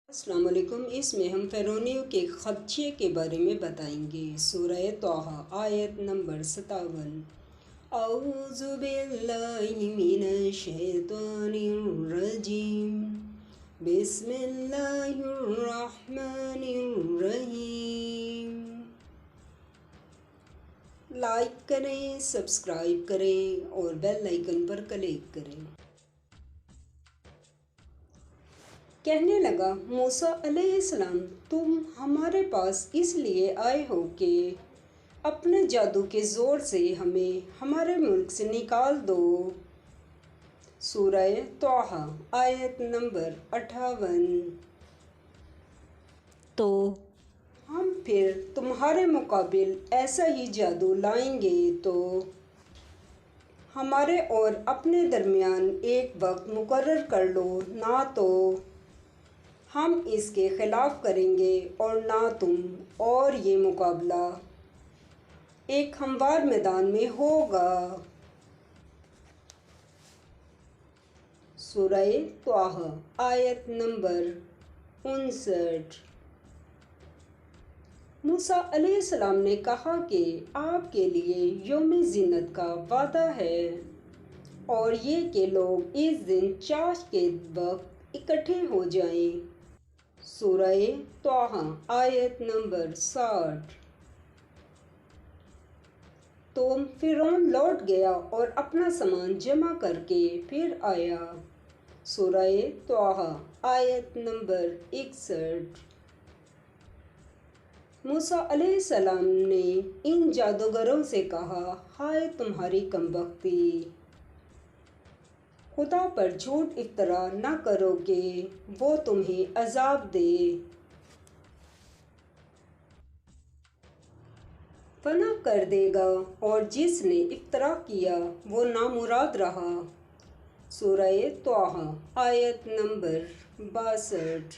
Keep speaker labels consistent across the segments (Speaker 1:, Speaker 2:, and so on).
Speaker 1: السلام علیکم۔ اس میں ہم فرعونیوں کے خدشے کے بارے میں بتائیں گے۔ سورہ طٰہٰ آیت نمبر 57۔ اعوذ باللہ من الشیطان الرجیم، بسم اللہ الرحمن الرحیم۔ لائک کریں، سبسکرائب کریں اور بیل آئیکن پر کلک کریں۔ کہنے لگا موسیٰ علیہ السلام، تم ہمارے پاس اس لیے آئے ہو کہ اپنے جادو کے زور سے ہمیں ہمارے ملک سے نکال دو۔ سورہ طٰہٰ آیت نمبر 58۔ تو ہم پھر تمہارے مقابل ایسا ہی جادو لائیں گے تو ہمارے اور اپنے درمیان ایک وقت مقرر کر لو، نہ تو ہم اس کے خلاف کریں گے اور نہ تم، اور یہ مقابلہ ایک ہموار میدان میں ہوگا۔ سورہ طٰہٰ آیت نمبر 59۔ موسیٰ علیہ السلام نے کہا کہ آپ کے لیے یوم زینت کا وعدہ ہے، اور یہ کہ لوگ اس دن چاشت کے وقت اکٹھے ہو جائیں۔ سورہ طٰہٰ آیت نمبر 60۔ تو فرعون لوٹ گیا اور اپنا سامان جمع کر کے پھر آیا۔ سورہ طٰہٰ آیت نمبر 61۔ موسیٰ علیہ السلام نے ان جادوگروں سے کہا، ہائے تمہاری کم بختی! خدا پر جھوٹ افطرا نہ کرو کہ وہ تمہیں عذاب دے۔ فنا کر دے گا، اور جس نے افطرا کیا وہ نامراد رہا۔ سورہ طٰہٰ آیت نمبر 62۔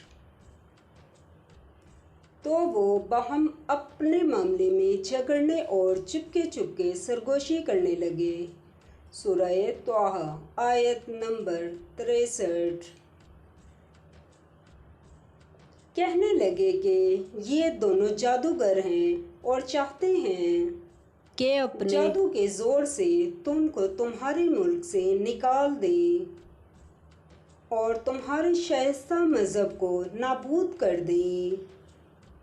Speaker 1: تو وہ باہم اپنے معاملے میں جھگڑنے اور چپکے سرگوشی کرنے لگے۔ سورہ طٰہٰ آیت نمبر 63۔ کہنے لگے کہ یہ دونوں جادوگر ہیں اور چاہتے ہیں کہ اپنے جادو کے زور سے تم کو تمہارے ملک سے نکال دیں اور تمہارے شائستہ مذہب کو نابود کر دیں۔